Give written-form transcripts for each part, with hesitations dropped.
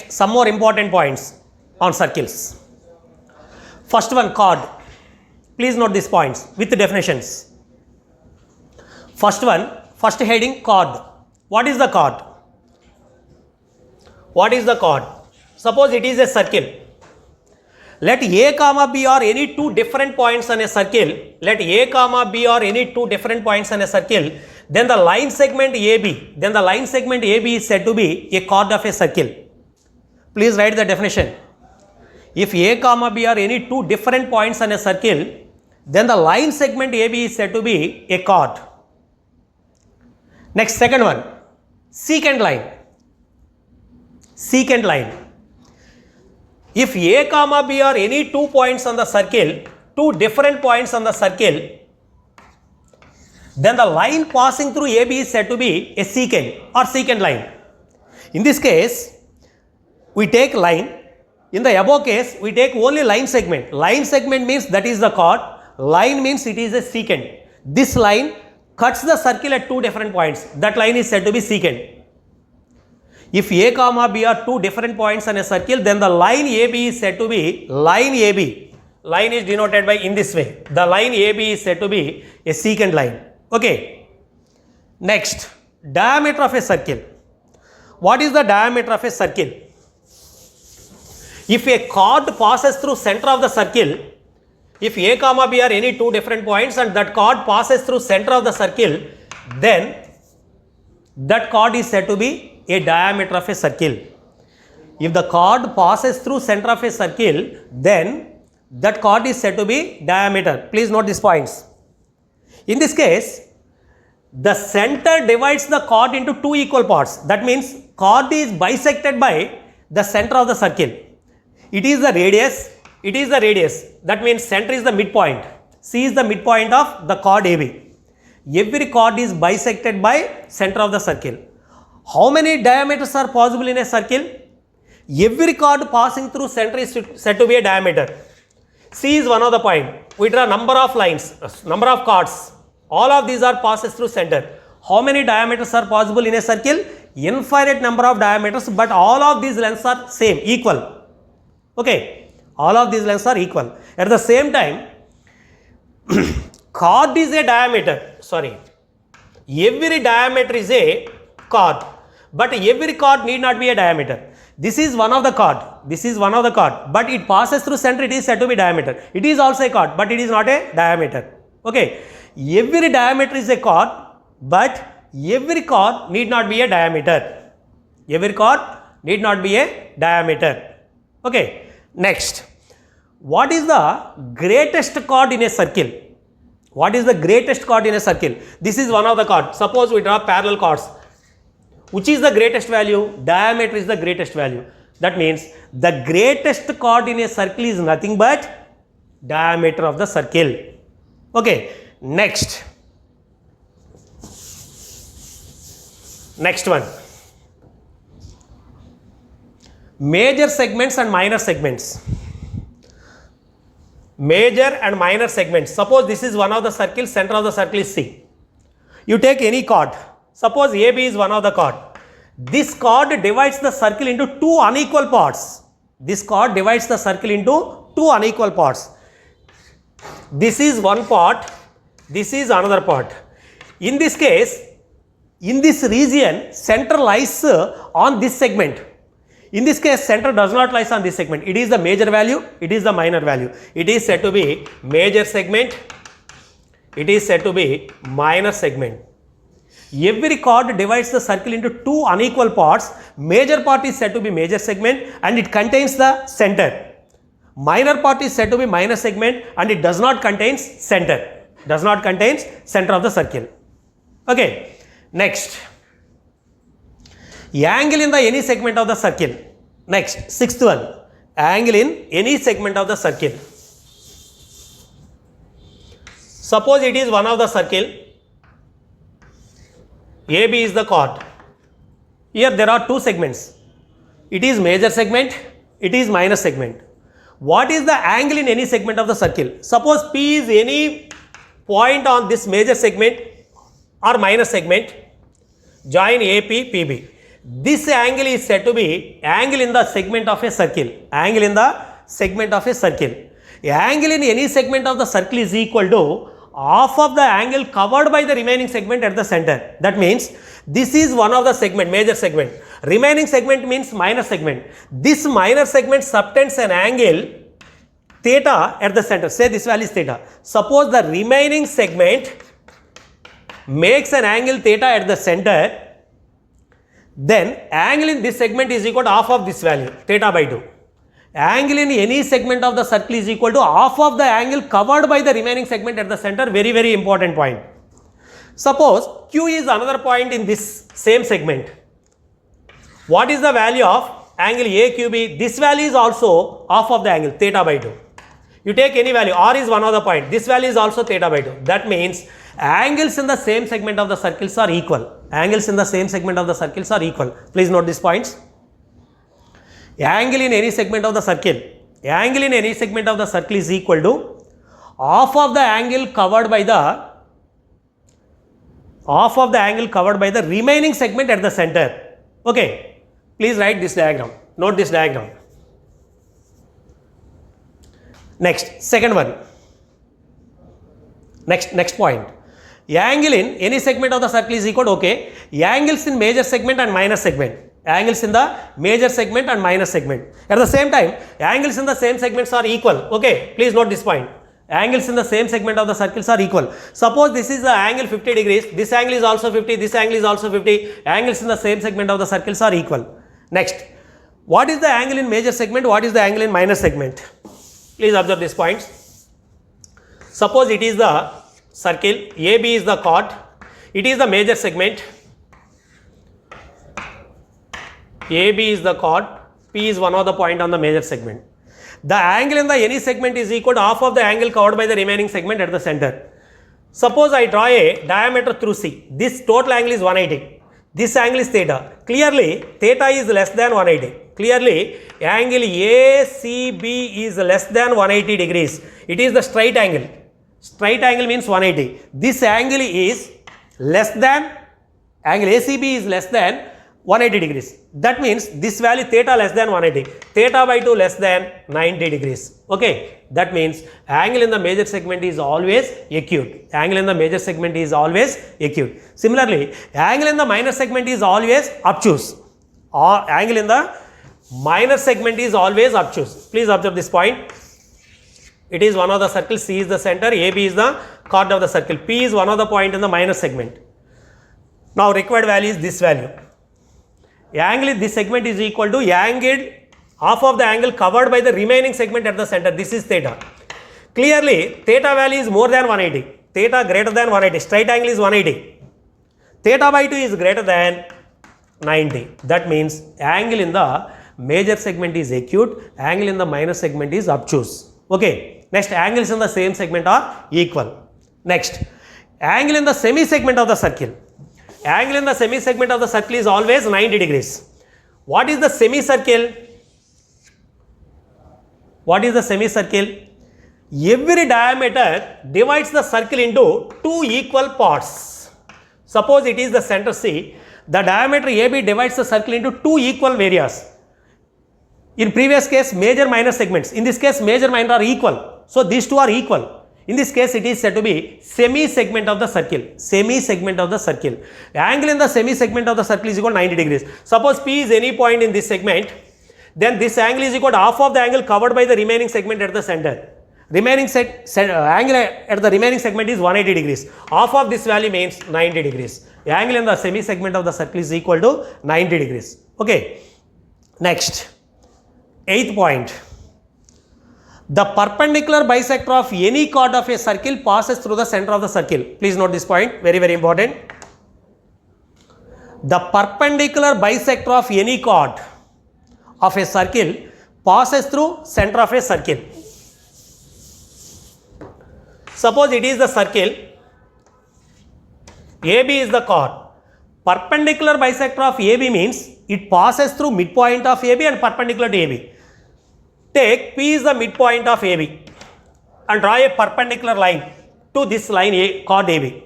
Some more important points on circles. First one, chord. Please note these points with the definitions. First one, first heading, chord. What is the chord? What is the chord? Suppose it is a circle. Let A comma B or any two different points on a circle. Let A comma B or any two different points on a circle. Then the line segment AB. Then the line segment AB is said to be a chord of a circle. Please write the definition. If A comma B are any two different points on a circle, then the line segment AB is said to be a chord. Next, second one, secant line. Secant line. If A comma B are any two points on the circle, two different points on the circle, then the line passing through AB is said to be a secant or secant line. In this case, we take line. In the above case, we take only line segment. Line segment means that is the chord. Line means it is a secant. This line cuts the circle at two different points. That line is said to be secant. If A comma B are two different points on a circle, then the line AB is said to be line AB. Line is denoted by in this way. The line AB is said to be a secant line. Okay. Next, diameter of a circle. What is the diameter of a circle? If a chord passes through center of the circle, if A comma B are any two different points and that chord passes through center of the circle, then that chord is said to be a diameter of a circle. If the chord passes through center of a circle, then that chord is said to be diameter. Please note these points. In this case, the center divides the chord into two equal parts. That means chord is bisected by the center of the circle. It is the radius. It is the radius. That means center is the midpoint. C is the midpoint of the chord AB. Every chord is bisected by center of the circle. How many diameters are possible in a circle? Every chord passing through center is said to be a diameter. C is one of the point. We draw number of lines, number of chords. All of these are passes through center. How many diameters are possible in a circle? Infinite number of diameters, but all of these lengths are same, equal. Okay, all of these lengths are equal. At the same time, chord is a diameter. Sorry, every diameter is a chord, but every chord need not be a diameter. This is one of the chord. This is one of the chord, but it passes through center. It is said to be diameter. It is also a chord, but it is not a diameter. Okay, every diameter is a chord, but every chord need not be a diameter. Every chord need not be a diameter. Okay. Next, what is the greatest chord in a circle? What is the greatest chord in a circle? This is one of the chords. Suppose we draw parallel chords. Which is the greatest value? Diameter is the greatest value. That means the greatest chord in a circle is nothing but diameter of the circle. Okay. Next. Next one. Major segments and minor segments. Major and minor segments. Suppose this is one of the circles, center of the circle is C. You take any chord. Suppose AB is one of the chord. This chord divides the circle into two unequal parts. This chord divides the circle into two unequal parts. This is one part. This is another part. In this case, in this region, center lies on this segment. In this case, center does not lie on this segment. It is the major value. It is the minor value. It is said to be major segment. It is said to be minor segment. Every chord divides the circle into two unequal parts. Major part is said to be major segment and it contains the center. Minor part is said to be minor segment and it does not contain center. Does not contain center of the circle. Okay. Next. Angle in the any segment of the circle. Next, sixth one. Angle in any segment of the circle. Suppose it is one of the circle. AB is the chord. Here there are two segments. It is major segment. It is minor segment. What is the angle in any segment of the circle? Suppose P is any point on this major segment or minor segment. Join AP, PB. this angle is said to be angle in the segment of a circle. Angle in the segment of a circle. Angle in any segment of the circle is equal to half of the angle covered by the remaining segment at the center. That means this is one of the segment, major segment. Remaining segment means minor segment. This minor segment subtends an angle theta at the center. Say this value is theta. Suppose the remaining segment makes an angle theta at the center, then angle in this segment is equal to half of this value, theta by 2. Angle in any segment of the circle is equal to half of the angle covered by the remaining segment at the center. Very, very important point. Suppose Q is another point in this same segment. What is the value of angle AQB? This value is also half of the angle, theta by 2. You take any value, R is one of the point. This value is also theta by 2. That means angles in the same segment of the circles are equal. Angles in the same segment of the circles are equal. Please note these points. Angle in any segment of the circle. Angle in any segment of the circle is equal to half of the angle covered by the remaining segment at the center. Okay. Please write this diagram. Note this diagram. Next, second one. Next point. Angle in any segment of the circle is equal to, okay, angles in major segment and minor segment. Angles in the major segment and minor segment. At the same time, angles in the same segments are equal. Okay, please note this point. Angles in the same segment of the circles are equal. Suppose this is the angle 50 degrees, this angle is also 50, this angle is also 50. Angles in the same segment of the circles are equal. Next, what is the angle in major segment? What is the angle in minor segment? Please observe these points. Suppose it is the circle, AB is the chord, it is the major segment, AB is the chord, P is one of the point on the major segment. The angle in the any segment is equal to half of the angle covered by the remaining segment at the center. Suppose I draw a diameter through C. This total angle is 180. This angle is theta. Clearly, theta is less than 180. Clearly, angle ACB is less than 180 degrees. It is the straight angle. Straight angle means 180. This angle is less than, angle ACB is less than 180 degrees. That means this value theta less than 180. Theta by 2 less than 90 degrees. Okay. That means angle in the major segment is always acute. Angle in the major segment is always acute. Similarly, angle in the minor segment is always obtuse. Or angle in the minor segment is always obtuse. Please observe this point. It is one of the circles, C is the center, AB is the chord of the circle, P is one of the point in the minor segment. Now required value is this value. Angle in this segment is equal to angle, half of the angle covered by the remaining segment at the center. This is theta. Clearly, theta value is more than 180. Theta greater than 180. Straight angle is 180. Theta by 2 is greater than 90. That means angle in the major segment is acute. Angle in the minor segment is obtuse. Okay. Next, angles in the same segment are equal. Next, angle in the semi-segment of the circle. Angle in the semi-segment of the circle is always 90 degrees. What is the semicircle? What is the semicircle? Every diameter divides the circle into two equal parts. Suppose it is the center C. The diameter AB divides the circle into two equal areas. In previous case, major minor segments. In this case, major minor are equal. So these two are equal. In this case, it is said to be semi-segment of the circle. Semi-segment of the circle. Angle in the semi-segment of the circle is equal to 90 degrees. Suppose P is any point in this segment, then this angle is equal to half of the angle covered by the remaining segment at the center. Remaining angle at the remaining segment is 180 degrees. Half of this value means 90 degrees. The angle in the semi-segment of the circle is equal to 90 degrees. Okay. Next, 8th point. The perpendicular bisector of any chord of a circle passes through the center of the circle. Please note this point, very, very important. The perpendicular bisector of any chord of a circle passes through center of a circle. Suppose it is the circle, AB is the chord. Perpendicular bisector of AB means it passes through midpoint of AB and perpendicular to AB. Take P is the midpoint of AB and draw a perpendicular line to this line chord AB.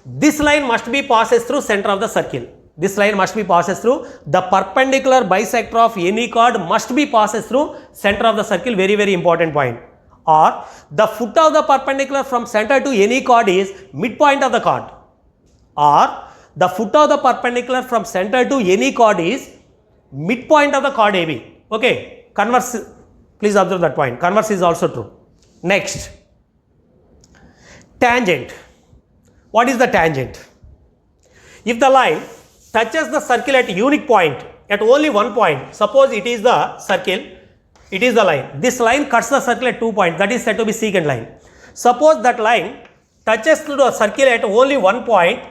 This line must be passes through center of the circle. This line must be passes through. The perpendicular bisector of any chord must be passes through center of the circle. Very, very important point. Or the foot of the perpendicular from center to any chord is midpoint of the chord. Or the foot of the perpendicular from center to any chord is midpoint of the chord AB. Okay. Converse, please observe that point. Converse is also true. Next, tangent. What is the tangent? If the line touches the circle at a unique point, at only one point, suppose it is the circle, it is the line. This line cuts the circle at 2 points, that is said to be secant line. Suppose that line touches to the circle at only one point,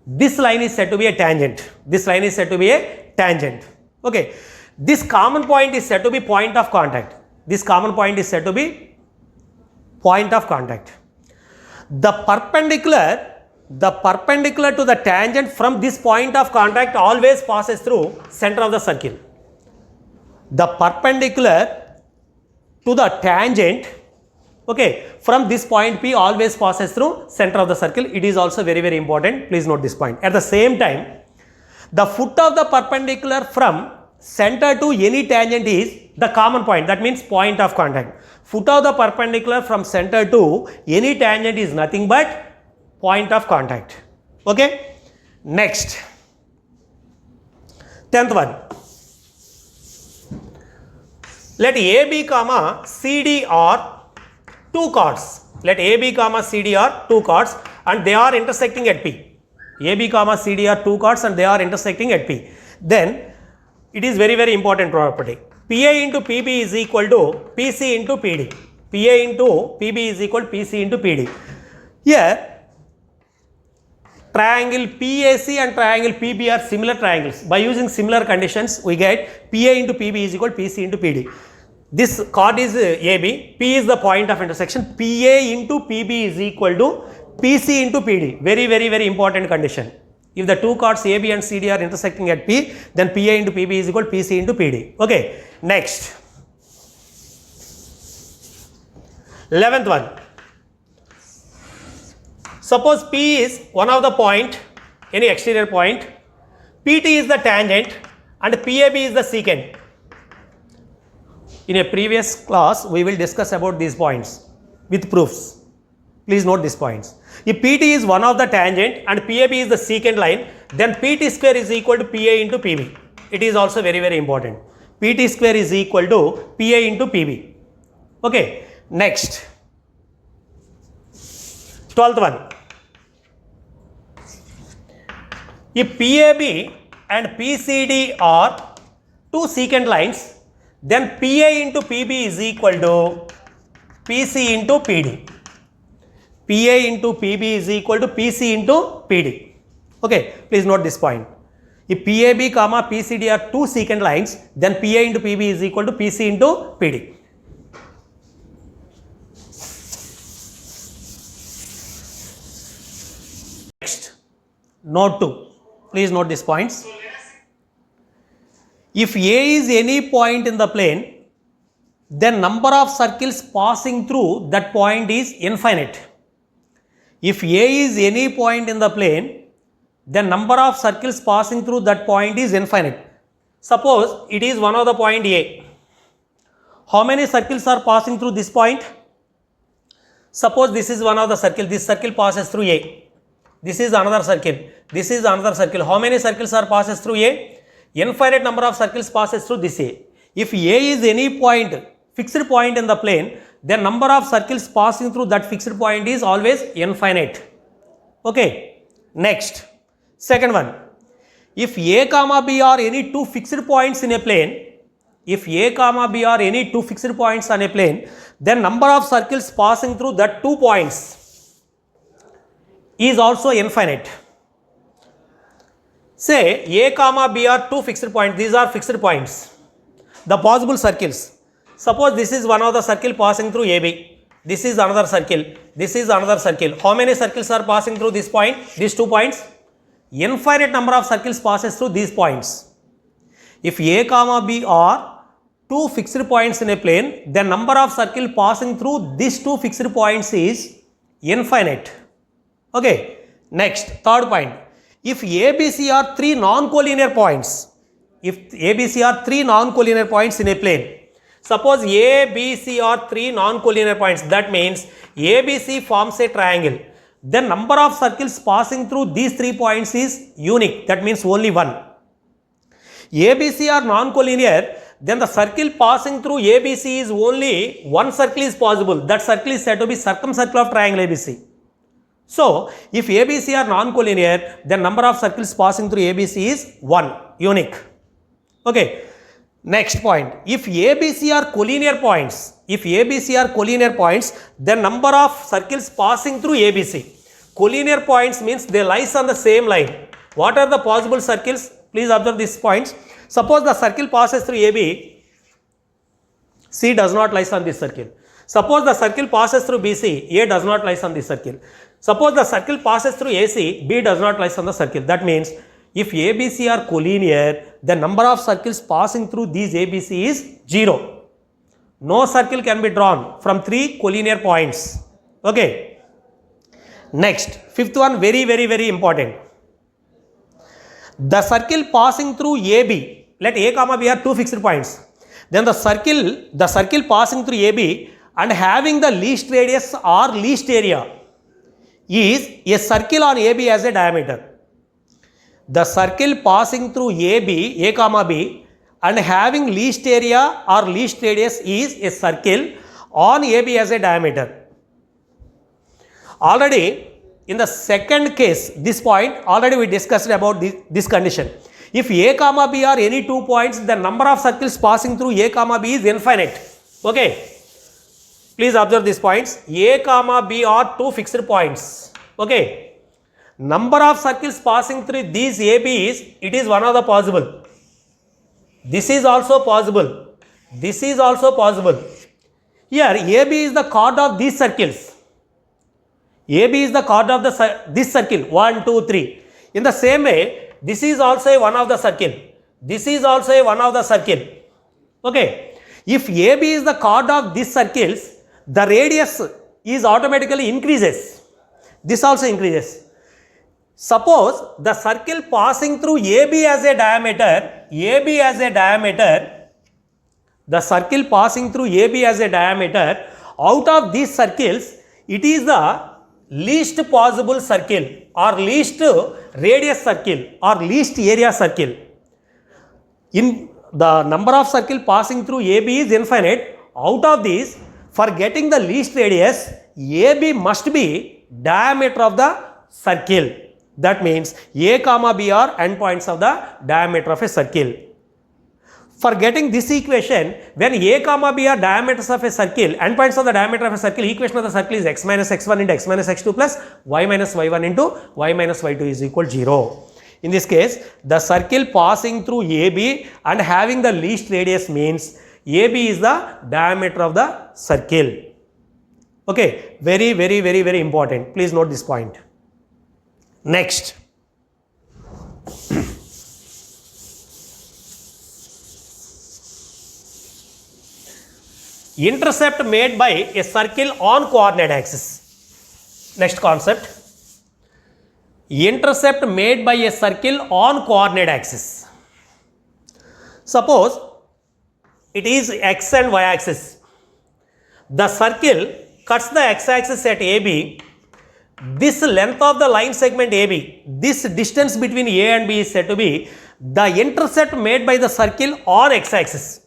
this line is said to be a tangent. This line is said to be a tangent. Okay. This common point is said to be point of contact. This common point is said to be point of contact. The perpendicular to the tangent from this point of contact always passes through center of the circle. The perpendicular to the tangent, okay, from this point P always passes through center of the circle. It is also very, very important. Please note this point. At the same time, the foot of the perpendicular from center to any tangent is the common point. That means point of contact. Foot of the perpendicular from center to any tangent is nothing but point of contact. Okay. Next, 10th one. Let AB comma CD are two chords. Let AB comma CD are two chords and they are intersecting at P. AB comma CD are two chords and they are intersecting at P. Then it is very, very important property. PA into PB is equal to PC into PD. PA into PB is equal to PC into PD. Here, triangle PAC and triangle PB are similar triangles. By using similar conditions, we get PA into PB is equal to PC into PD. This chord is AB. P is the point of intersection. PA into PB is equal to PC into PD. Very, very, very important condition. If the two chords AB and CD are intersecting at P, then PA into PB is equal to PC into PD. Okay. Next, 11th one. Suppose P is one of the point, any exterior point, PT is the tangent and PAB is the secant. In a previous class, we will discuss about these points with proofs. Please note these points. If PT is one of the tangent and PAB is the secant line, then PT square is equal to PA into PB. It is also very, very important. PT square is equal to PA into PB. Okay. Next, 12th one. If PAB and PCD are two secant lines, then PA into PB is equal to PC into PD. PA into PB is equal to PC into PD. Okay, please note this point. If PAB comma PCD are two secant lines, then PA into PB is equal to PC into PD. Next, note 2. Please note these points. If A is any point in the plane, then number of circles passing through that point is infinite. If A is any point in the plane, then number of circles passing through that point is infinite. Suppose it is one of the point A. How many circles are passing through this point? Suppose this is one of the circle. This circle passes through A. This is another circle. This is another circle. How many circles are passes through A? Infinite number of circles passes through this A. If A is any point, fixed point in the plane, then number of circles passing through that fixed point is always infinite. Okay. Next, second one. If A comma B are any two fixed points in a plane, if A comma B are any two fixed points on a plane, then number of circles passing through that 2 points is also infinite. Say A comma B are two fixed points. These are fixed points. The possible circles. Suppose this is one of the circle passing through AB. This is another circle. This is another circle. How many circles are passing through this point? These 2 points. Infinite number of circles passes through these points. If A comma B are two fixed points in a plane, then number of circle passing through these 2 fixed points is infinite. Okay. Next, third point. if ABC are three non-collinear points, if ABC are three non-collinear points in a plane, suppose ABC are three non-collinear points, that means ABC forms a triangle. The number of circles passing through these 3 points is unique, that means only one. ABC are non-collinear, then the circle passing through ABC is only one circle is possible. That circle is said to be circumcircle of triangle ABC. So, if ABC are non-collinear, then number of circles passing through ABC is 1, unique. Okay. Next point, if ABC are collinear points, then number of circles passing through ABC. Collinear points means they lies on the same line. What are the possible circles? Please observe these points. Suppose the circle passes through AB, C does not lies on this circle. Suppose the circle passes through BC, A does not lies on this circle. Suppose the circle passes through AC, B does not lies on the circle. That means if ABC are collinear, the number of circles passing through these ABC is 0. No circle can be drawn from 3 collinear points. Okay. Next, fifth one, very important. The circle passing through AB, let A comma B are 2 fixed points. Then the circle passing through AB and having the least radius or least area is a circle on AB as a diameter. The circle passing through AB, A comma B, and having least area or least radius is a circle on AB as a diameter. Already in the second case, this point already we discussed about this condition. If A comma B are any 2 points, the number of circles passing through A comma B is infinite. Okay. Please observe these points. A comma B are 2 fixed points. Okay. Number of circles passing through these AB is, it is one of the possible. This is also possible. This is also possible. Here AB is the chord of these circles. AB is the chord of this circle, 1, 2, 3. In the same way, this is also a one of the circle. This is also a one of the circle. Okay. If AB is the chord of these circles, the radius is automatically increases. This also increases. Suppose the circle passing through AB as a diameter, the circle passing through AB as a diameter, out of these circles, it is the least possible circle or least radius circle or least area circle. In the number of circle passing through AB is infinite. Out of these, for getting the least radius, AB must be diameter of the circle. That means A comma B are endpoints of the diameter of a circle. For getting this equation, when A comma B are diameters of a circle, endpoints of the diameter of a circle, equation of the circle is x minus x1 into x minus x2 plus y minus y1 into y minus y2 is equal 0. In this case, the circle passing through AB and having the least radius means AB is the diameter of the circle. Okay, very important. Please note this point. Next, intercept made by a circle on coordinate axis. Next concept, intercept made by a circle on coordinate axis. Suppose it is x and y axis. The circle cuts the x axis at AB. This length of the line segment AB, this distance between A and B is said to be the intercept made by the circle on x axis.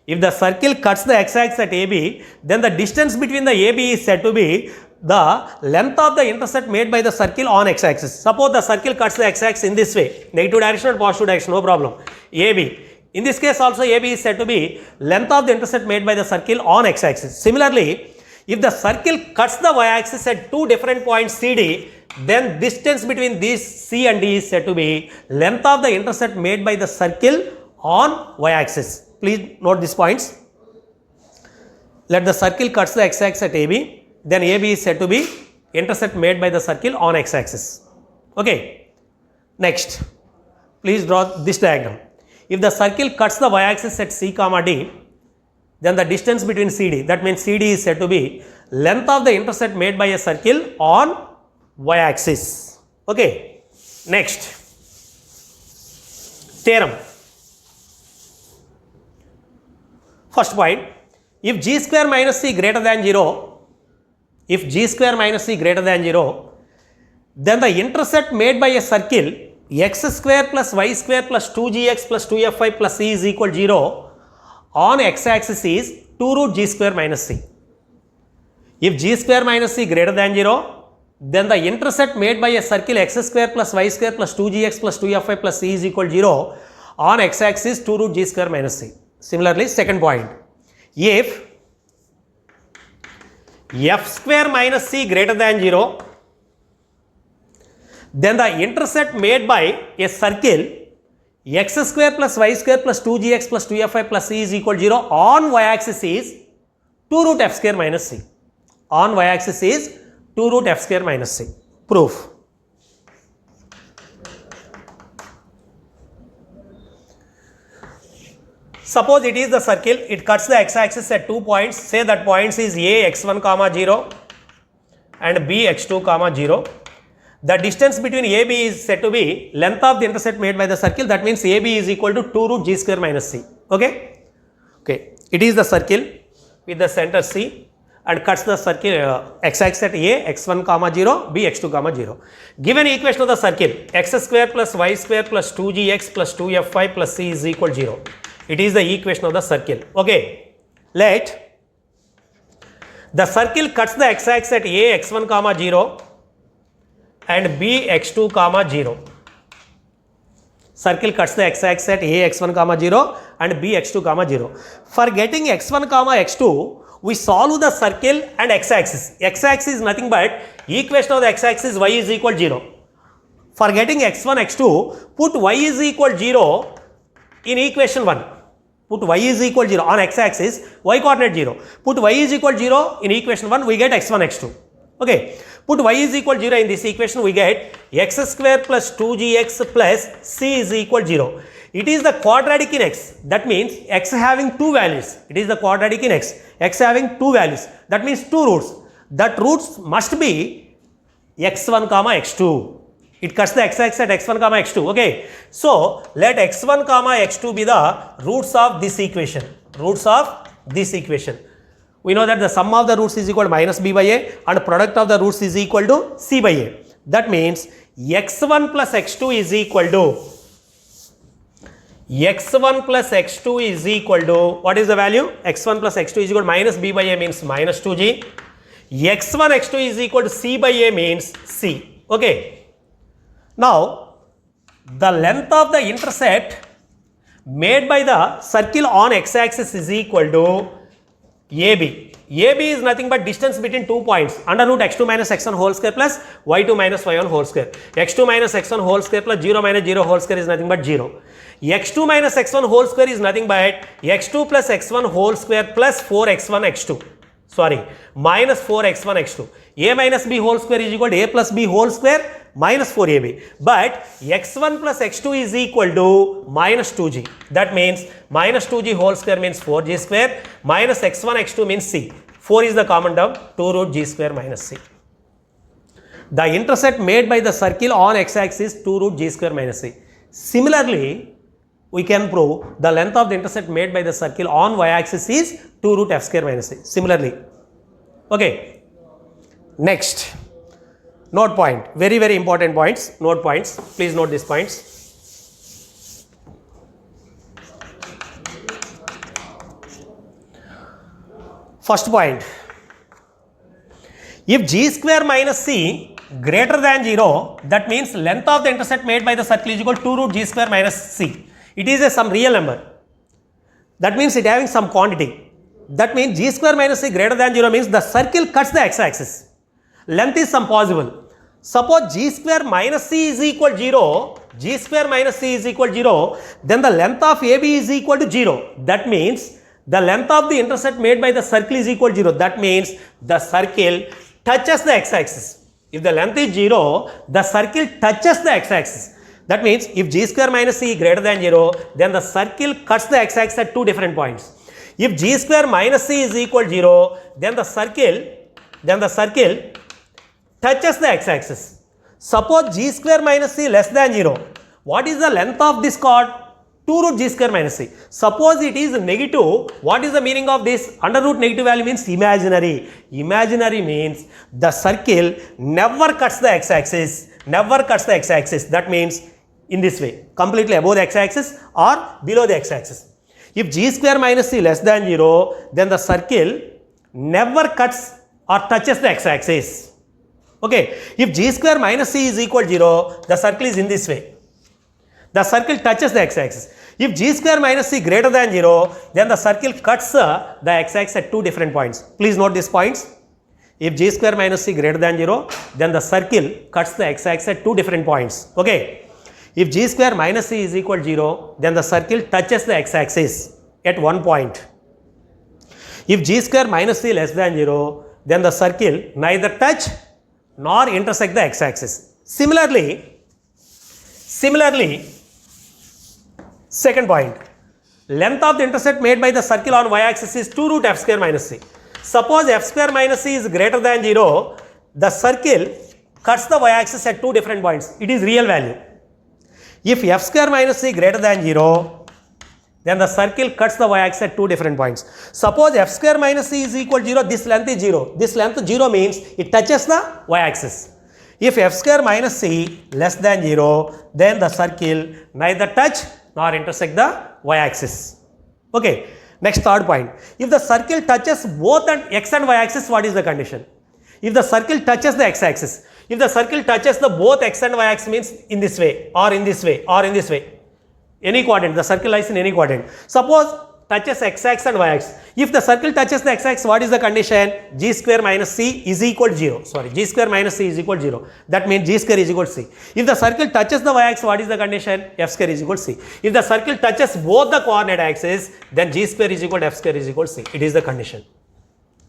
If the circle cuts the x axis at AB, then the distance between the AB is said to be the length of the intercept made by the circle on x axis. Suppose the circle cuts the x axis in this way, negative direction or positive direction, no problem. AB. In this case also AB is said to be length of the intercept made by the circle on x axis. Similarly, if the circle cuts the y-axis at 2 different points CD, then distance between these C and D is said to be length of the intercept made by the circle on y-axis. Please note these points. Let the circle cuts the x-axis at AB, then AB is said to be intercept made by the circle on x-axis. Okay. Next, please draw this diagram. If the circle cuts the y-axis at C comma D, then the distance between CD, that means CD is said to be length of the intercept made by a circle on y-axis. Okay. Next, theorem. First point, if g square minus c greater than 0, if g square minus c greater than 0, then the intercept made by a circle x square plus y square plus 2gx plus 2fy plus c is equal 0 on x-axis is 2 root g square minus c. If g square minus c greater than 0, then the intercept made by a circle x square plus y square plus 2gx plus 2fy plus c is equal 0 on x-axis 2 root g square minus c. Similarly, second point, if f square minus c greater than 0, then the intercept made by a circle x square plus y square plus 2gx plus 2fy plus c is equal 0 on y-axis is 2 root f square minus c. On y-axis is 2 root f square minus c. Proof. Suppose it is the circle, it cuts the x-axis at 2 points, say that points is a x1 comma 0 and b x2 comma 0. The distance between AB is said to be length of the intercept made by the circle, that means AB is equal to 2 root g square minus c. Okay? Okay. It is the circle with the center C and cuts the circle x-axis at A, x1 comma 0, b x2 comma 0. Given equation of the circle, x square plus y square plus 2gx plus 2fy plus c is equal 0. It is the equation of the circle. Okay. Let the circle cuts the x-axis at A, x1 comma 0 and b x2 comma 0. Circle cuts the x-axis at a x1 comma 0 and b x2 comma 0. For getting x1 comma x2, we solve the circle and x-axis. X-axis is nothing but equation of the x-axis y is equal 0. For getting x1 x2, put y is equal 0 in equation 1. Put y is equal 0 on x-axis, y coordinate 0. Put y is equal 0 in equation 1, we get x1 x2. Okay. Put y is equal 0 in this equation, we get x square plus 2gx plus c is equal 0. It is the quadratic in x. That means x having two values. It is the quadratic in x. X having two values. That means two roots. That roots must be x1 comma x2. It cuts the x-axis at x1 comma x2. Okay. So let x1 comma x2 be the roots of this equation. Roots of this equation. We know that the sum of the roots is equal to minus b by a and product of the roots is equal to c by a. That means x1 plus x2 is equal to x1 plus x2 is equal to, what is the value? X1 plus x2 is equal to minus b by a means minus 2g. x1 x2 is equal to c by a means c. Okay. Now the length of the intercept made by the circle on x-axis is equal to AB. AB is nothing but distance between 2 points, under root x2 minus x1 whole square plus y2 minus y1 whole square. x2 minus x1 whole square plus 0 minus 0 whole square is nothing but 0. x2 minus x1 whole square is nothing but x2 plus x1 whole square plus 4x1 x2. Sorry, minus 4x1 x2. A minus b whole square is equal to a plus b whole square minus 4ab. But x1 plus x2 is equal to minus 2g. That means minus 2g whole square means 4g square minus x1 x2 means c. 4 is the common term, 2 root g square minus c. The intercept made by the circle on x-axis is 2 root g square minus c. Similarly, we can prove the length of the intercept made by the circle on y-axis is 2 root f square minus c. Similarly. Okay. Next. Note point. Very, very important points. Note points. Please note these points. First point. If g square minus c greater than 0, that means length of the intercept made by the circle is equal to 2 root g square minus c. It is some real number. That means it having some quantity. That means g square minus c greater than 0 means the circle cuts the x-axis. Length is some possible. Suppose g square minus c is equal to 0, g square minus c is equal to 0, then the length of AB is equal to 0. That means the length of the intercept made by the circle is equal to 0. That means the circle touches the x-axis. If the length is 0, the circle touches the x-axis. That means if g square minus c is greater than 0, then the circle cuts the x-axis at two different points. If g square minus c is equal to 0, then the circle touches the x-axis. Suppose g square minus c less than 0. What is the length of this chord? 2 root g square minus c. Suppose it is negative. What is the meaning of this? Under root negative value means imaginary. Imaginary means the circle never cuts the x-axis. Never cuts the x-axis. That means in this way, completely above the x-axis or below the x-axis. If g square minus c less than 0, then the circle never cuts or touches the x-axis. Okay. If g square minus c is equal to 0, the circle is in this way. The circle touches the x-axis. If g square minus c greater than 0, then the circle cuts the x-axis at two different points. Please note these points. If g square minus c greater than 0, then the circle cuts the x-axis at two different points. Okay. If g square minus c is equal to 0, then the circle touches the x-axis at one point. If g square minus c less than 0, then the circle neither touch nor intersect the x-axis. Similarly, second point, length of the intercept made by the circle on y-axis is 2 root f square minus c. Suppose f square minus c is greater than 0, the circle cuts the y-axis at two different points. It is real value. If f square minus c greater than 0, then the circle cuts the y-axis at two different points. Suppose f square minus c is equal to 0, this length is 0. This length 0 means it touches the y-axis. If f square minus c less than 0, then the circle neither touch nor intersect the y-axis. Okay. Next, third point. If the circle touches both x and y-axis, what is the condition? If the circle touches the x-axis, if the circle touches the both x and y-axis means in this way or in this way or in this way, any quadrant, the circle lies in any quadrant. Suppose touches x-axis and y-axis. If the circle touches the x-axis, what is the condition? G square minus c is equal to 0. Sorry, g square minus c is equal to 0. That means g square is equal to c. If the circle touches the y-axis, what is the condition? F square is equal to c. If the circle touches both the coordinate axes, then g square is equal to f square is equal to c. It is the condition.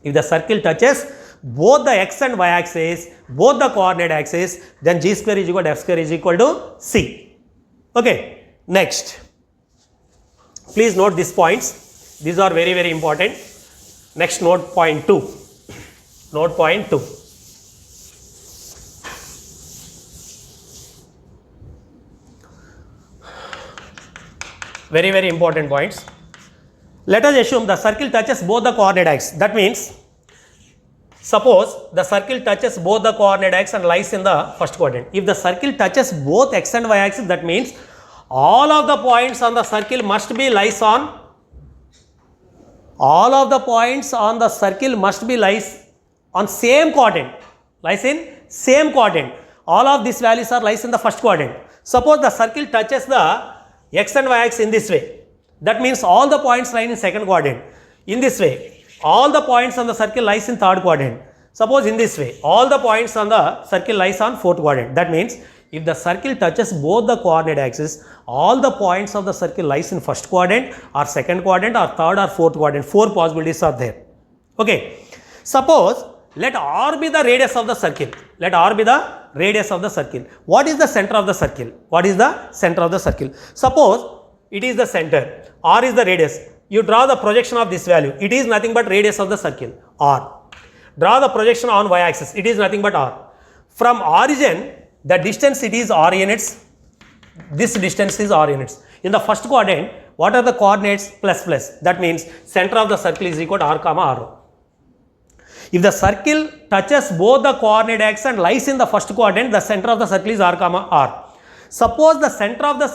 If the circle touches both the x and y axis, both the coordinate axes, then g square is equal to f square is equal to c. Okay. Next, please note these points. These are very, very important. Next, note point 2. Note point 2. Very, very important points. Let us assume the circle touches both the coordinate axes. That means, suppose the circle touches both the coordinate axes and lies in the first quadrant. If the circle touches both x and y axis, that means all of the points on the circle must be lies on same quadrant, lies in same quadrant. All of these values are lies in the first quadrant. Suppose the circle touches the x and y axis in this way. That means all the points lie in second quadrant. In this way, all the points on the circle lies in third quadrant. Suppose in this way, all the points on the circle lies on fourth quadrant. That means if the circle touches both the coordinate axes, all the points of the circle lies in first quadrant or second quadrant or third or fourth quadrant. 4 possibilities are there. Okay. Suppose let R be the radius of the circle. Let R be the radius of the circle. What is the center of the circle? What is the center of the circle? Suppose it is the center. R is the radius. You draw the projection of this value. It is nothing but radius of the circle, R. Draw the projection on y-axis. It is nothing but R. From origin, the distance it is R units. This distance is R units. In the first quadrant, what are the coordinates? Plus plus. That means center of the circle is equal to R comma R. If the circle touches both the coordinate axis and lies in the first quadrant, the center of the circle is R comma R. Suppose the center of the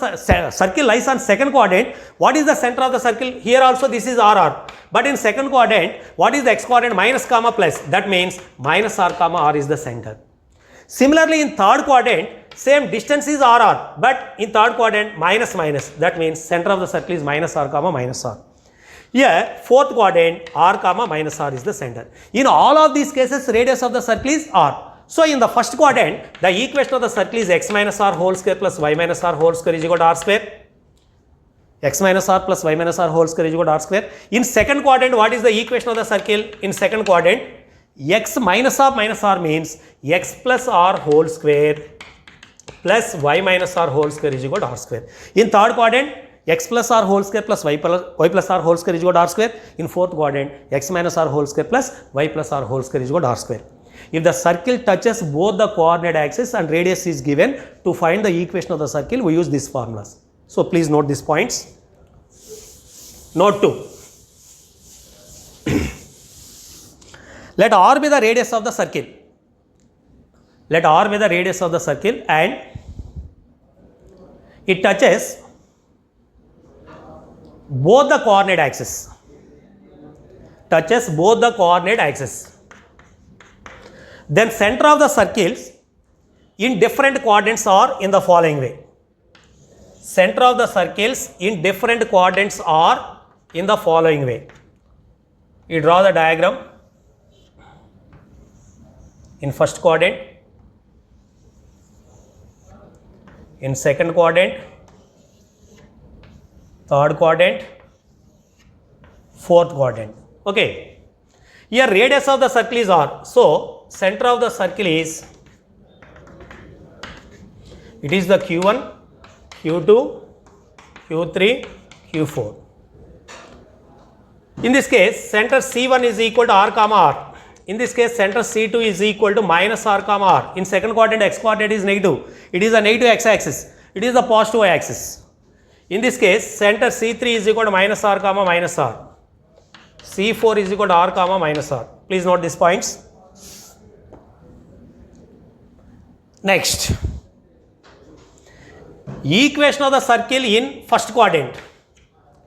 circle lies on second quadrant. What is the center of the circle? Here also this is RR. But in second quadrant, what is the x quadrant? Minus comma plus. That means minus R comma R is the center. Similarly, in third quadrant, same distance is RR. But in third quadrant, minus minus. That means center of the circle is minus R comma minus R. Here, fourth quadrant, R comma minus R is the center. In all of these cases, radius of the circle is R. So, in the first quadrant, the equation of the circle is x minus r whole square plus y minus r whole square is equal to r square. X minus r plus y minus r whole square is equal to r square. In second quadrant, what is the equation of the circle? In second quadrant, x minus r means x plus r whole square plus y minus r whole square is equal to r square. In third quadrant, x plus r whole square plus y plus r whole square is equal to r square. In fourth quadrant, x minus r whole square plus y plus r whole square is equal to r square. If the circle touches both the coordinate axis and radius is given, to find the equation of the circle, we use these formulas. So please note these points. Note 2. Let R be the radius of the circle. Let R be the radius of the circle and it touches both the coordinate axis. Touches both the coordinate axis. Then center of the circles in different coordinates are in the following way. Center of the circles in different coordinates are in the following way. You draw the diagram. In first quadrant, in second quadrant, third quadrant, fourth quadrant. Okay. Here radius of the circle is R. So center of the circle is, it is the Q1, Q2, Q3, Q4. In this case, center C1 is equal to R comma R. In this case, center C2 is equal to minus R comma R. In second quadrant, x coordinate is negative. It is a negative x axis. It is the positive y axis. In this case, center C3 is equal to minus R comma minus R. C4 is equal to R comma minus R. Please note these points. Next, equation of the circle in first quadrant.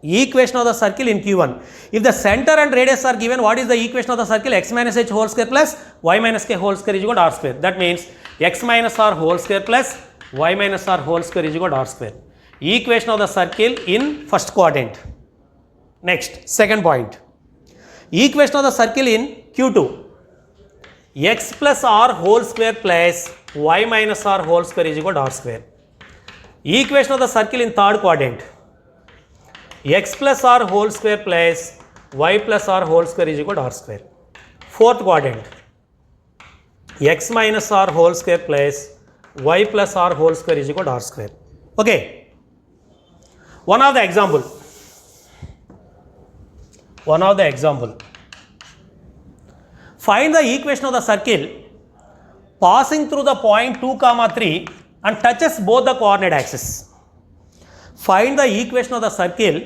Equation of the circle in Q1. If the center and radius are given, what is the equation of the circle? X minus h whole square plus y minus k whole square is equal to r square. That means x minus r whole square plus y minus r whole square is equal to r square. Equation of the circle in first quadrant. Next, second point. Equation of the circle in Q2. X plus r whole square plus y minus r whole square is equal to r square. Equation of the circle in third quadrant. X plus r whole square plus y plus r whole square is equal to r square. Fourth quadrant. X minus r whole square plus y plus r whole square is equal to r square. Okay. One of the example. Find the equation of the circle passing through the point 2, 3 and touches both the coordinate axis. Find the equation of the circle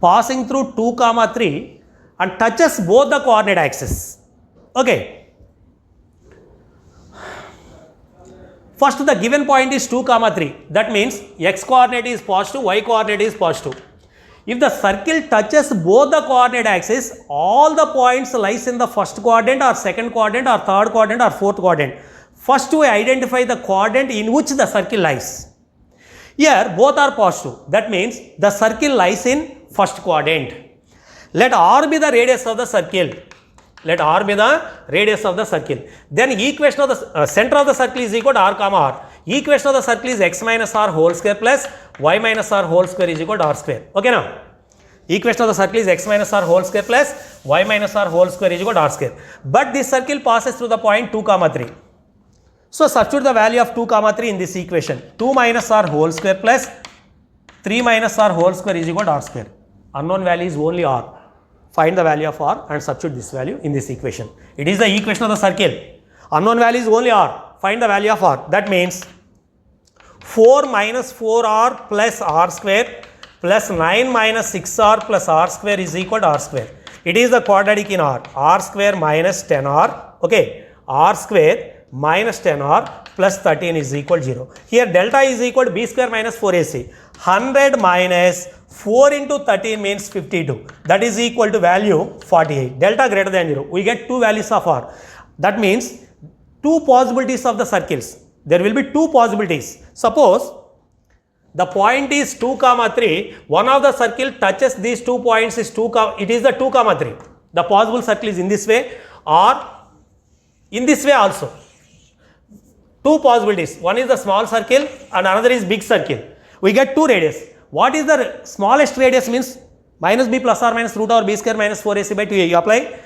passing through 2, 3 and touches both the coordinate axis. Okay. First, the given point is 2, 3. That means x coordinate is positive, y coordinate is positive. If the circle touches both the coordinate axis, all the points lies in the first quadrant or second quadrant or third quadrant or fourth quadrant. First, we identify the quadrant in which the circle lies. Here, both are positive. That means the circle lies in first quadrant. Let R be the radius of the circle. Let R be the radius of the circle. Then equation of the center of the circle is equal to R comma R. Equation of the circle is x minus r whole square plus y minus r whole square is equal to r square. Okay now? Equation of the circle is x minus r whole square plus y minus r whole square is equal to r square. But this circle passes through the point 2, 3. So substitute the value of 2, 3 in this equation. 2 minus r whole square plus 3 minus r whole square is equal to r square. Unknown value is only r. Find the value of r and substitute this value in this equation. It is the equation of the circle. Unknown value is only r. Find the value of r. That means 4 minus 4r plus r square plus 9 minus 6r plus r square is equal to r square. It is the quadratic in r square minus 10r. Okay. R square minus 10r plus 13 is equal to 0. Here delta is equal to b square minus 4ac. 100 minus 4 into 13 means 52. That is equal to value 48. Delta greater than 0. We get two values of r. That means two possibilities of the circles. There will be two possibilities. Suppose the point is 2, 3. One of the circle touches these 2 points is 2, it is the 2, 3. The possible circle is in this way or in this way also. Two possibilities. One is the small circle and another is big circle. We get two radius. What is the smallest radius means minus b plus or minus root over b square minus 4ac by 2a. You apply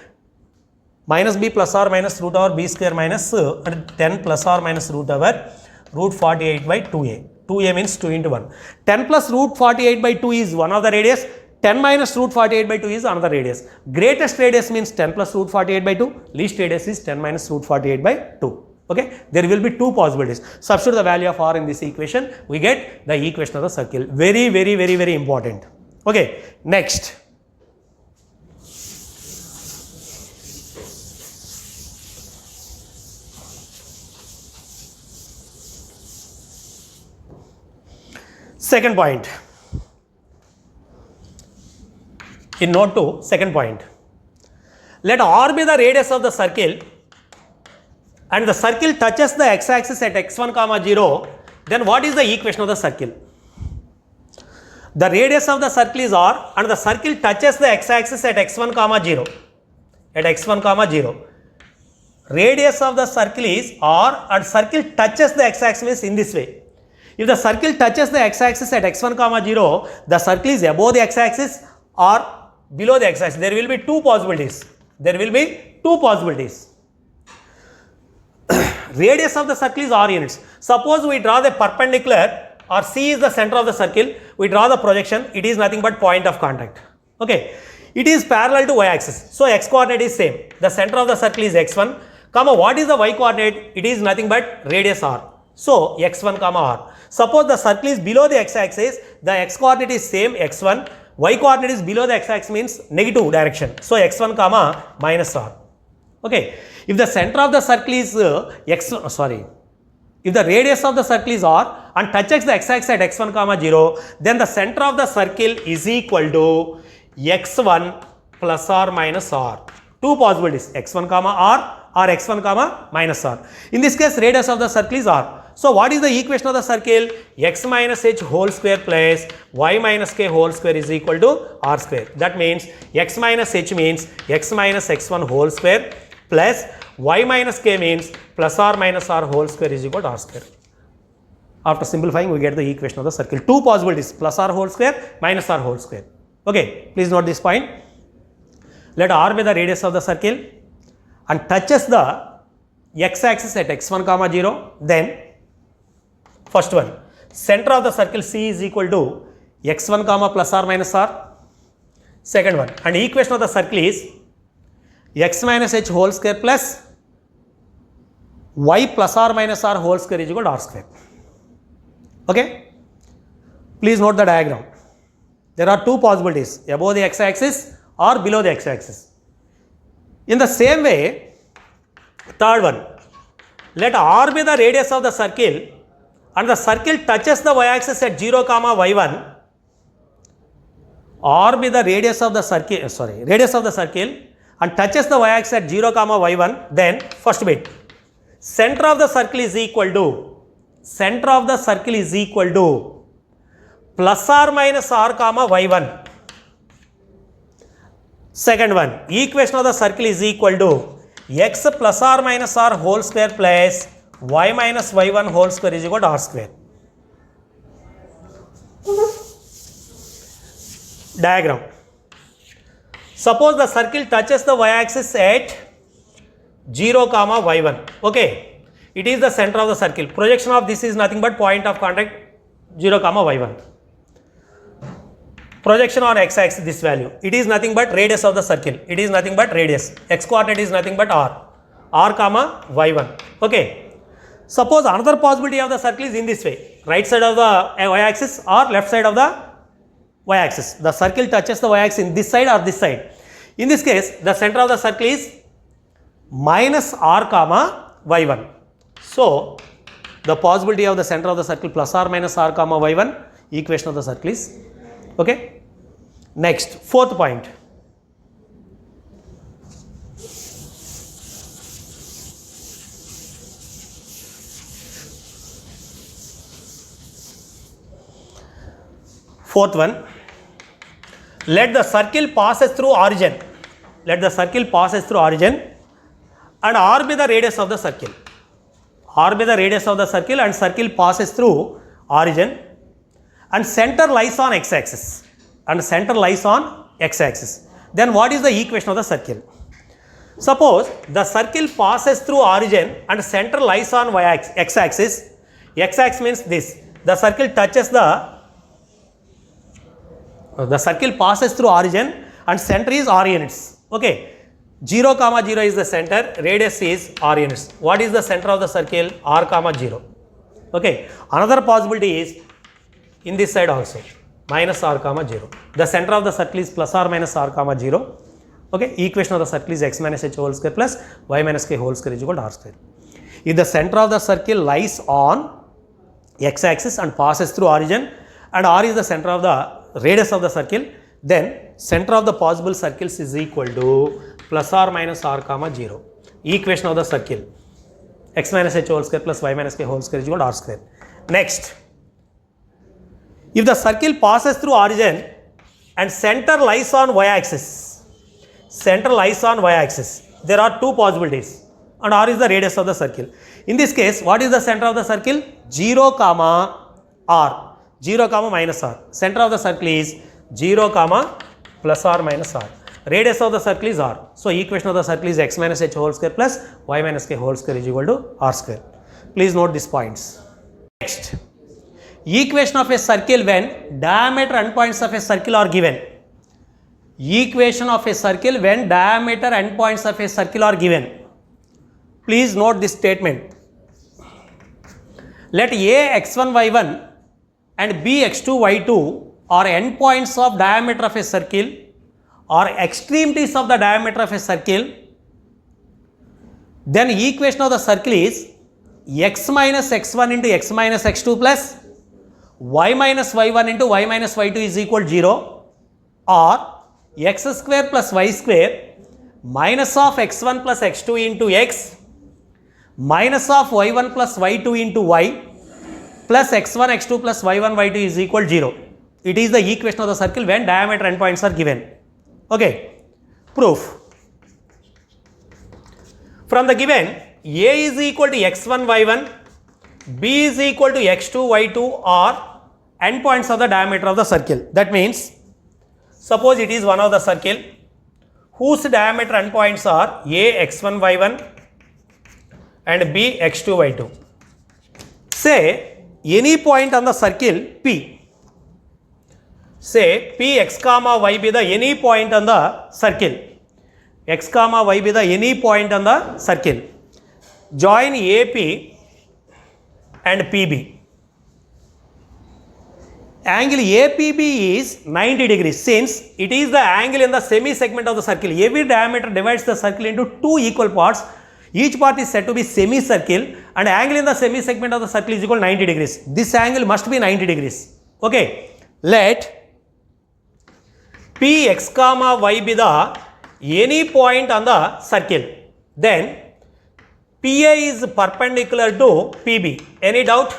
minus b plus or minus root over b square minus 10 plus or minus root over root 48 by 2a. 2a means 2 into 1. 10 plus root 48 by 2 is one of the radius. 10 minus root 48 by 2 is another radius. Greatest radius means 10 plus root 48 by 2. Least radius is 10 minus root 48 by 2. Okay, there will be two possibilities. Substitute the value of r in this equation, we get the equation of the circle. Very important. Okay, next. Second point. In note 2, second point. Let r be the radius of the circle and the circle touches the x-axis at x1 comma 0, then what is the equation of the circle? The radius of the circle is r and the circle touches the x-axis at x1 comma 0. At x1 comma 0. Radius of the circle is r and circle touches the x-axis in this way. If the circle touches the x-axis at x1 comma 0, the circle is above the x-axis or below the x-axis. There will be two possibilities. Radius of the circle is r units. Suppose we draw the perpendicular, or C is the center of the circle. We draw the projection. It is nothing but point of contact. Okay. It is parallel to y-axis. So x coordinate is same. The center of the circle is x1. Comma, what is the y coordinate? It is nothing but radius r. So x1 comma r. Suppose the circle is below the x-axis. The x coordinate is same x1. Y coordinate is below the x-axis means negative direction. So x1 comma minus r. Okay. If the center of the circle is if the radius of the circle is r and touches the x-axis at x1 comma 0, then the center of the circle is equal to x1 plus r minus r. Two possibilities, x1 comma r or x1 comma minus r. In this case, radius of the circle is r. So what is the equation of the circle? X minus h whole square plus y minus k whole square is equal to r square. That means x minus h means x minus x1 whole square plus y minus k means plus r minus r whole square is equal to r square. After simplifying, we get the equation of the circle. Two possibilities, plus r whole square, minus r whole square. Okay, please note this point. Let r be the radius of the circle and touches the x-axis at x1 comma 0, then first one, center of the circle C is equal to x1 comma plus r minus r. Second one, and equation of the circle is x minus h whole square plus y plus r minus r whole square is equal to r square. Okay. Please note the diagram. There are two possibilities, above the x-axis or below the x-axis. In the same way, third one, let r be the radius of the circle and the circle touches the y-axis at 0 comma y1. R be the radius of the circle, and touches the y-axis at 0 comma y1. Then first bit, center of the circle is equal to plus r minus r comma y1. Second one, equation of the circle is equal to x plus r minus r whole square plus y minus y1 whole square is equal to r square. Diagram. Suppose the circle touches the y-axis at 0 comma y1. Okay. It is the center of the circle. Projection of this is nothing but point of contact 0 comma y1. Projection on x-axis this value. It is nothing but radius of the circle. It is nothing but radius. X coordinate is nothing but r comma y1. Okay. Suppose another possibility of the circle is in this way, right side of the y-axis or left side of the y-axis. The circle touches the y-axis in this side or this side. In this case, the center of the circle is minus r comma y1. So, the possibility of the center of the circle plus r minus r comma y1, equation of the circle is okay. Next, fourth point. Fourth one, let the circle passes through origin. Let the circle passes through origin and r be the radius of the circle. R be the radius of the circle and circle passes through origin and center lies on x-axis. Then what is the equation of the circle? Suppose the circle passes through origin and center lies on x-axis. X-axis means this. The circle touches the the circle passes through origin and center is r units. Okay, 0 comma 0 is the center, radius is r units. What is the center of the circle? R comma 0. Okay, another possibility is in this side also, minus r comma 0. The center of the circle is plus or minus r comma 0. Okay, equation of the circle is x minus h whole square plus y minus k whole square is equal to r square. If the center of the circle lies on x axis and passes through origin and r is the center of the radius of the circle, then center of the possible circles is equal to plus or minus r comma 0. Equation of the circle, x minus h whole square plus y minus k whole square is equal to r square. Next, if the circle passes through origin and center lies on y axis, there are two possibilities and r is the radius of the circle. In this case, what is the center of the circle? 0 comma r, 0 comma minus r. Center of the circle is 0 comma plus or minus r. Radius of the circle is r. So equation of the circle is x minus h whole square plus y minus k whole square is equal to r square. Please note these points. Next, equation of a circle when diameter endpoints of a circle are given. Equation of a circle when diameter endpoints of a circle are given. Please note this statement. Let a x1 y1 and b x2 y2 are endpoints of diameter of a circle or extremities of the diameter of a circle. Then equation of the circle is x minus x1 into x minus x2 plus y minus y1 into y minus y2 is equal to 0, or x square plus y square minus of x1 plus x2 into x minus of y1 plus y2 into y plus x1 x2 plus y1 y2 is equal to 0. It is the equation of the circle when diameter endpoints are given. Okay, proof. From the given, a is equal to x1 y1, b is equal to x2 y2 are endpoints of the diameter of the circle. That means, suppose it is one of the circle whose diameter endpoints are a x1 y1 and b x2 y2. Say any point on the circle P. Say P x comma y be the any point on the circle. X comma y be the any point on the circle. Join AP and PB. Angle APB is 90 degrees since it is the angle in the semi segment of the circle. Every diameter divides the circle into two equal parts. Each part is said to be semicircle and angle in the semi segment of the circle is equal to 90 degrees. This angle must be 90 degrees. Okay. Let P x comma y be the any point on the circle. Then PA is perpendicular to PB. Any doubt?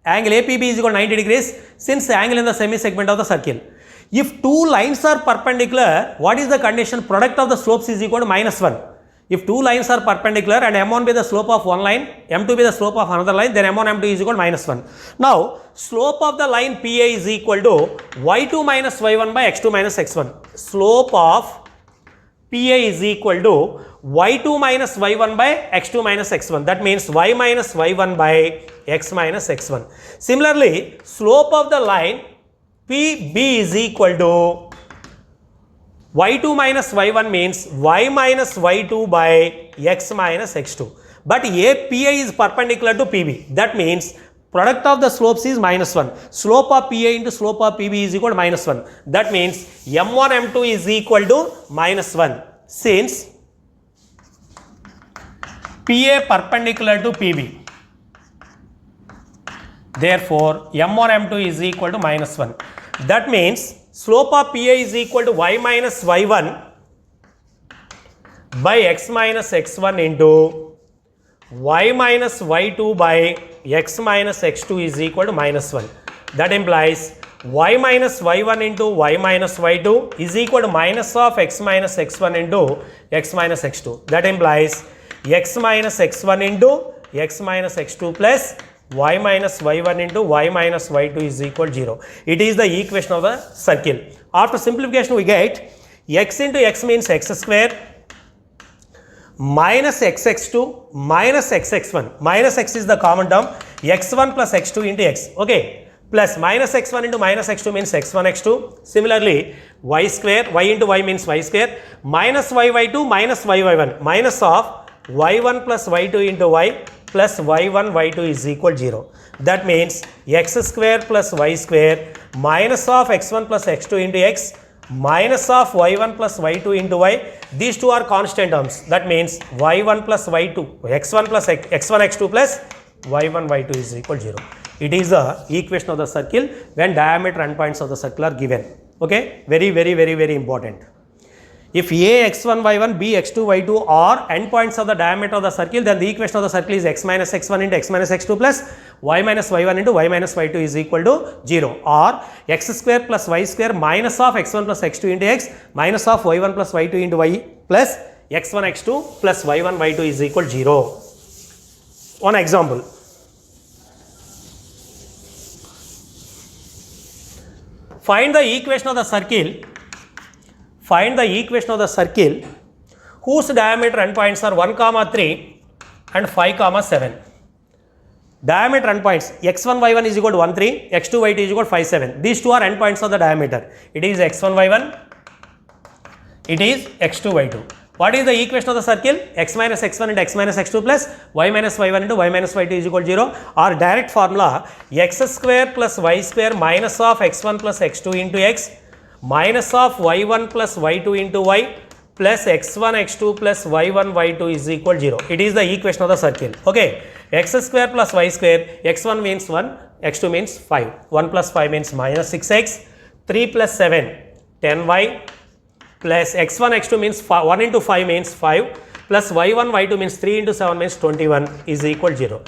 Angle APB is equal to 90 degrees since the angle in the semi segment of the circle. If two lines are perpendicular, what is the condition? Product of the slopes is equal to minus 1. If two lines are perpendicular and m1 be the slope of one line, m2 be the slope of another line, then m1 m2 is equal to minus 1. Now, slope of the line PA is equal to y2 minus y1 by x2 minus x1. Slope of PA is equal to y2 minus y1 by x2 minus x1. That means y minus y1 by x minus x1. Similarly, slope of the line PB is equal to y2 minus y1 means y minus y2 by x minus x2. But PA is perpendicular to PB. That means product of the slopes is minus 1. Slope of PA into slope of PB is equal to minus 1. That means m1 m2 is equal to minus 1 since PA perpendicular to PB. Therefore, m1 m2 is equal to minus 1. That means slope of PA is equal to y minus y1 by x minus x1 into y minus y2 by x minus x2 is equal to minus 1. That implies y minus y1 into y minus y2 is equal to minus of x minus x1 into x minus x2. That implies x minus x1 into x minus x2 plus y minus y1 into y minus y2 is equal to 0. It is the equation of the circle. After simplification we get x into x means x square minus xx2 minus xx1. Minus x is the common term, x1 plus x2 into x. Okay. plus minus x1 into minus x2 means x1 x2. Similarly, y square, y into y means y square, minus y y2 minus y y1, minus of y1 plus y2 into y plus y1 y2 is equal 0. That means x square plus y square minus of x1 plus x2 into x minus of y1 plus y2 into y. These two are constant terms. That means y1 plus y2, x1 plus x1 x2 plus y1 y2 is equal 0. It is the equation of the circle when diameter endpoints of the circle are given. Okay, very important. If a x1 y1 b x2 y2 are endpoints of the diameter of the circle, then the equation of the circle is x minus x1 into x minus x2 plus y minus y1 into y minus y2 is equal to 0, or x square plus y square minus of x1 plus x2 into x minus of y1 plus y2 into y plus x1 x2 plus y1 y2 is equal 0. One example. Find the equation of the circle. Find the equation of the circle whose diameter endpoints are 1, 3 and 5, 7. Diameter endpoints x1 y1 is equal to 1, 3, x2 y2 is equal to 5, 7. These two are endpoints of the diameter. It is x1 y1, it is x2 y2. What is the equation of the circle? X minus x1 into x minus x2 plus y minus y1 into y minus y2 is equal to 0, or direct formula x square plus y square minus of x1 plus x2 into x minus of y1 plus y2 into y plus x1 x2 plus y1 y2 is equal 0. It is the equation of the circle. Okay, x square plus y square, x1 means 1, x2 means 5, 1 plus 5 means minus 6x, 3 plus 7 10y plus x1 x2 means 1 into 5 means 5 plus y1 y2 means 3 into 7 means 21 is equal 0.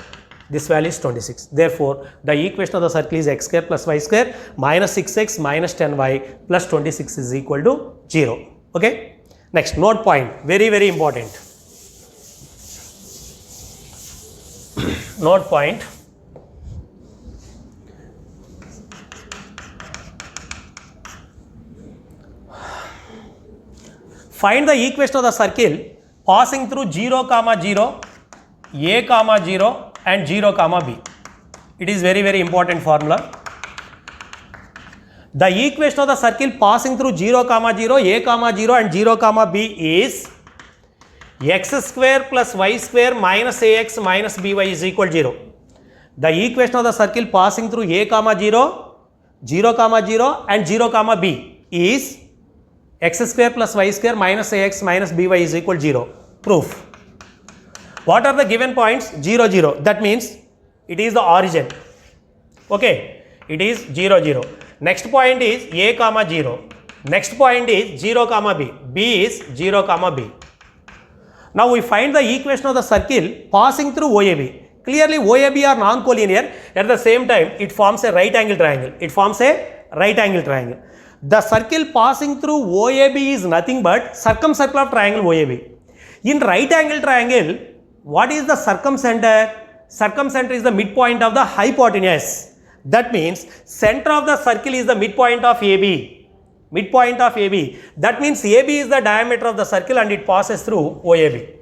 This value is 26. Therefore, the equation of the circle is x square plus y square minus 6x minus 10y plus 26 is equal to 0. Okay. Next, note point, very important. Note point. Find the equation of the circle passing through 0, 0, a, 0 and 0, b. It is very important formula. The equation of the circle passing through 0, 0, a, 0 and 0, b is x square plus y square minus ax minus by is equal 0. The equation of the circle passing through a, 0, 0, 0 and 0, b is x square plus y square minus ax minus by is equal 0. Proof. What are the given points? 0, 0. That means it is the origin. Okay. It is 0, 0. Next point is a, 0. Next point is 0, b. B is 0, b. Now we find the equation of the circle passing through OAB. Clearly OAB are non-collinear. At the same time, it forms a right angle triangle. It forms a right angle triangle. The circle passing through OAB is nothing but circumcircle of triangle OAB. In right angle triangle, what is the circumcenter? Circumcenter is the midpoint of the hypotenuse. That means center of the circle is the midpoint of AB. Midpoint of AB. That means AB is the diameter of the circle and it passes through OAB.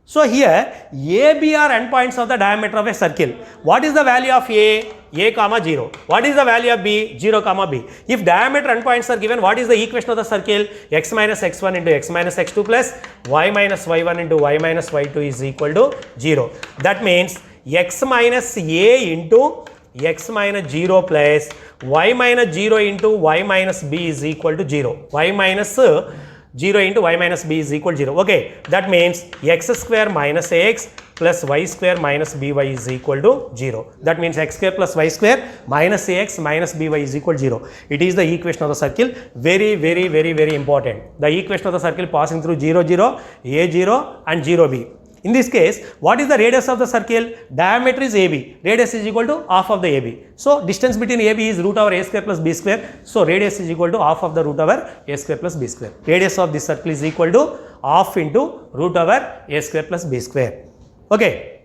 So here AB are endpoints of the diameter of a circle. What is the value of A? A, 0. What is the value of B? 0, B. If diameter endpoints are given, what is the equation of the circle? X minus x1 into x minus x2 plus y minus y1 into y minus y2 is equal to 0. That means x minus A into x minus 0 plus y minus 0 into y minus b is equal to 0. Y minus 0 into y minus b is equal to 0. Okay, that means x square minus ax plus y square minus by is equal to 0. That means x square plus y square minus ax minus by is equal to 0. It is the equation of the circle. Very important. The equation of the circle passing through 0, 0, a0 and 0b. In this case, what is the radius of the circle? Diameter is AB. Radius is equal to half of the AB. So, distance between AB is root over a square plus b square. So, radius is equal to half of the root over a square plus b square. Radius of this circle is equal to half into root over a square plus b square. Okay.